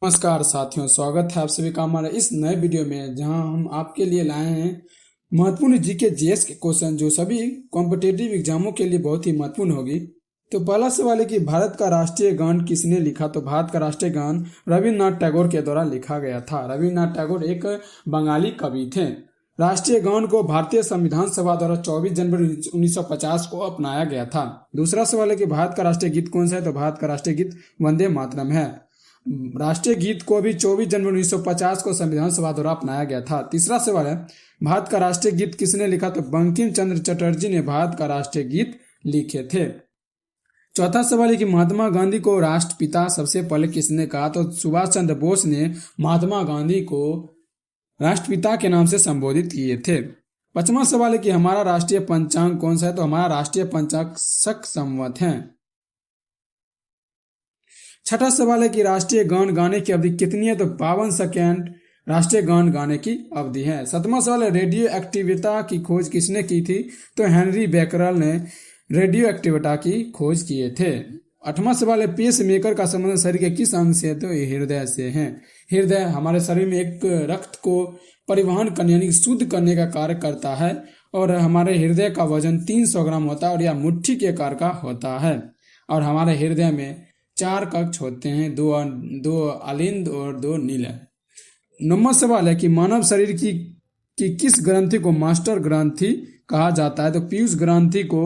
नमस्कार साथियों, स्वागत है आप सभी का हमारे इस नए वीडियो में, जहां हम आपके लिए लाए हैं महत्वपूर्ण जीके जीएस के क्वेश्चन जो सभी कॉम्पिटेटिव एग्जामों के लिए बहुत ही महत्वपूर्ण होगी। तो पहला सवाल है कि भारत का राष्ट्रीय गान किसने लिखा। तो भारत का राष्ट्रीय गान रविन्द्रनाथ टैगोर के द्वारा लिखा गया था। रविन्द्रनाथ टैगोर एक बंगाली कवि थे। राष्ट्रीय गान को भारतीय संविधान सभा द्वारा 24 जनवरी 1950 को अपनाया गया था। दूसरा सवाल है कि भारत का राष्ट्रीय गीत कौन सा है। तो भारत का राष्ट्रीय गीत वंदे मातरम है। राष्ट्रीय गीत को भी 24 जनवरी 1950 को संविधान सभा द्वारा अपनाया गया था। तीसरा सवाल है भारत का राष्ट्रीय गीत किसने लिखा। तो बंकिम चंद्र चटर्जी ने भारत का राष्ट्रीय गीत लिखे थे। चौथा सवाल है कि महात्मा गांधी को राष्ट्रपिता सबसे पहले किसने कहा। तो सुभाष चंद्र बोस ने महात्मा गांधी को राष्ट्रपिता के नाम से संबोधित किए थे। पांचवा सवाल है कि हमारा राष्ट्रीय पंचांग कौन सा है। तो हमारा राष्ट्रीय पंचांग शक संवत है। छठा सवाल है कि राष्ट्रीय गान गाने की अवधि कितनी है। तो 52 सेकेंड राष्ट्रीय गान गाने की अवधि है। सातवां सवाल है रेडियो एक्टिविटा की खोज किसने की थी। तो हेनरी बेकरल ने रेडियो एक्टिविटा की खोज किए थे। आठवां सवाल है पेस मेकर का संबंध शरीर के किस अंग से है। तो हृदय से है। हृदय हमारे शरीर में एक रक्त को परिवहन करने यानी शुद्ध करने का कार्य करता है और हमारे हृदय का वजन 300 ग्राम होता है और यह मुट्ठी के आकार का होता है। और हमारे हृदय में 4 कक्ष होते हैं, दो अलिंद और 2 नील। नंबर सवाल है कि मानव शरीर की किस ग्रंथि को मास्टर ग्रंथि कहा जाता है। तो पीयूष ग्रंथि को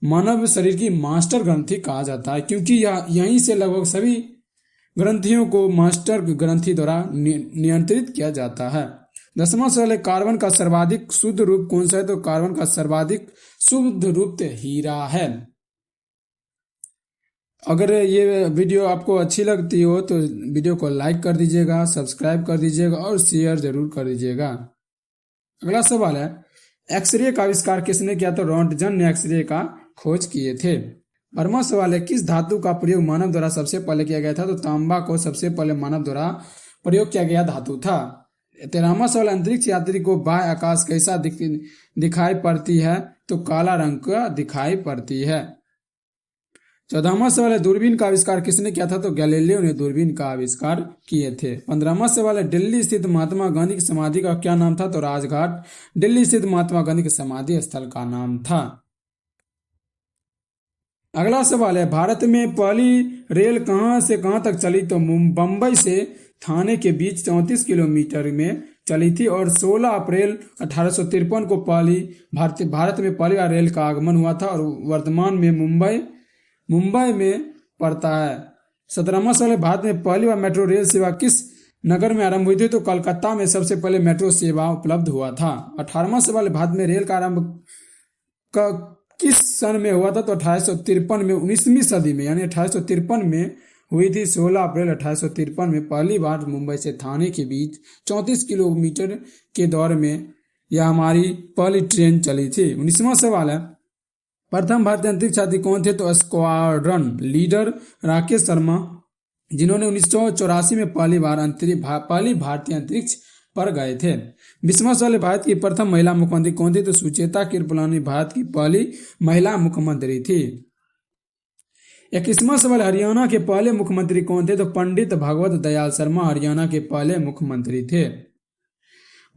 मानव शरीर की मास्टर ग्रंथि कहा जाता है, क्योंकि यहीं से लगभग सभी ग्रंथियों को मास्टर ग्रंथि द्वारा नियंत्रित किया जाता है। 10वां सवाल है कार्बन का सर्वाधिक शुद्ध रूप कौन सा है। तो कार्बन का सर्वाधिक शुद्ध रूप हीरा है। अगर ये वीडियो आपको अच्छी लगती हो तो वीडियो को लाइक कर दीजिएगा, सब्सक्राइब कर दीजिएगा और शेयर जरूर कर दीजिएगा। अगला सवाल है एक्सरे का आविष्कार किसने किया। तो रोंटगन ने एक्सरे का खोज किए थे। 12वां सवाल है किस धातु का प्रयोग मानव द्वारा सबसे पहले किया गया था। तो तांबा को सबसे पहले मानव द्वारा प्रयोग किया गया धातु था। 13वां सवाल अंतरिक्ष यात्री को बाह्य आकाश कैसा दिखाई पड़ती है। तो काला रंग का दिखाई पड़ती है। 14वां सवाल है दूरबीन का आविष्कार किसने किया था। तो गैलीलियो ने दूरबीन का आविष्कार किए थे। 15वां सवाल है दिल्ली स्थित महात्मा गांधी की समाधि का क्या नाम था। तो राजघाट दिल्ली स्थित महात्मा गांधी के समाधि स्थल का नाम था। अगला सवाल है भारत में पहली रेल कहां से कहां तक चली। तो बंबई से थाने के बीच 34 किलोमीटर में चली थी और 16 अप्रैल 1853 को भारत में पहली बार रेल का आगमन हुआ था और वर्तमान में मुंबई में पड़ता है। 17वां सवाल है भारत में पहली बार मेट्रो रेल सेवा किस नगर में आरंभ हुई थी। तो कलकत्ता में सबसे पहले मेट्रो सेवा उपलब्ध हुआ था। 18वां सवाल है भारत में रेल का आरंभ किस सन में हुआ था। तो 1853 में 19वीं सदी में यानी 1853 में हुई थी। 16 अप्रैल 1853 में पहली बार मुंबई से थाने के बीच 34 किलोमीटर के दौर में यह हमारी पहली ट्रेन चली थी। 19वां सवाल है प्रथम भारतीय अंतरिक्ष यात्री कौन थे। तो स्क्वाड्रन लीडर राकेश शर्मा, जिन्होंने 1984 में पहली भारतीय अंतरिक्ष पर गए थे। 20वां सवाल भारत की प्रथम महिला मुख्यमंत्री कौन थी। तो सुचेता कृपलानी भारत की पहली महिला मुख्यमंत्री थी। 21वां सवाल हरियाणा के पहले मुख्यमंत्री कौन थे। तो पंडित भगवत दयाल शर्मा हरियाणा के पहले मुख्यमंत्री थे।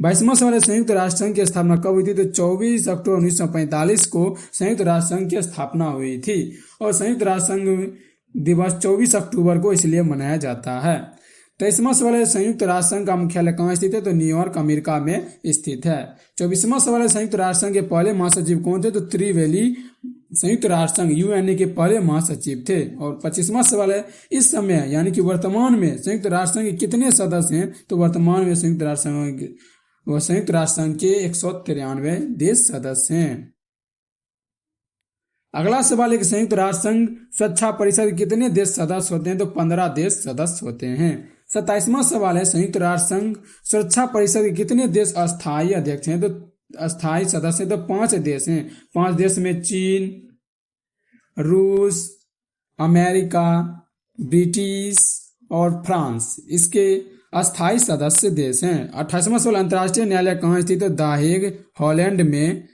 22वां सवाल संयुक्त राष्ट्र संघ की स्थापना कब हुई थी। तो 24 अक्टूबर 1945 को संयुक्त राष्ट्र संघ की स्थापना हुई थी और संयुक्त राष्ट्र संघ दिवस 24 अक्टूबर को इसलिए मनाया जाता है। 23वां सवाल संयुक्त राष्ट्र संघ का मुख्यालय कहाँ स्थित है। तो न्यूयॉर्क अमेरिका में स्थित है। 24वां सवाल संयुक्त राष्ट्र संघ के पहले महासचिव कौन थे। तो त्रिवेली संयुक्त राष्ट्र संघ यूएनए के पहले महासचिव थे। और 25वां सवाल है इस समय यानी कि वर्तमान में संयुक्त राष्ट्र संघ के कितने सदस्य हैं। तो वर्तमान में संयुक्त राष्ट्र संघ के 193 देश सदस्य हैं। अगला सवाल है कि संयुक्त राष्ट्र संघ सुरक्षा परिषद कितने देश सदस्य होते हैं। तो 15 देश सदस्य होते हैं। 27वां सवाल है संयुक्त राष्ट्र संघ सुरक्षा परिषद के कितने देश अस्थायी अध्यक्ष हैं। तो अस्थायी सदस्य तो 5 देश हैं। 5 देश में चीन, रूस, अमेरिका, ब्रिटिश और फ्रांस इसके अस्थायी सदस्य देश हैं। 28वां सवाल अंतर्राष्ट्रीय न्यायालय कहाँ स्थित है। द हेग हॉलैंड में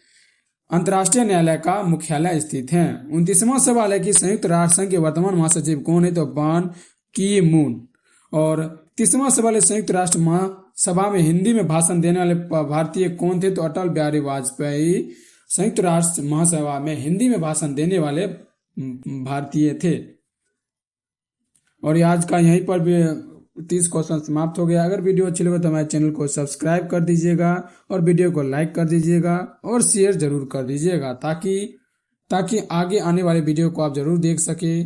अंतर्राष्ट्रीय न्यायालय का मुख्यालय स्थित है। 29वां सवाल है कि संयुक्त राष्ट्र संघ के वर्तमान महासचिव कौन है। तो बान की मून। और 30वां सवाल है, संयुक्त राष्ट्र महासभा में हिंदी में भाषण देने वाले भारतीय कौन थे? तो अटल बिहारी वाजपेयी संयुक्त राष्ट्र महासभा में हिंदी में भाषण देने वाले भारतीय थे। और ये आज का यहीं पर भी 30 क्वेश्चन समाप्त हो गया। अगर वीडियो अच्छी लगे तो हमारे चैनल को सब्सक्राइब कर दीजिएगा और वीडियो को लाइक कर दीजिएगा और शेयर जरूर कर दीजिएगा ताकि आगे आने वाले वीडियो को आप जरूर देख सके।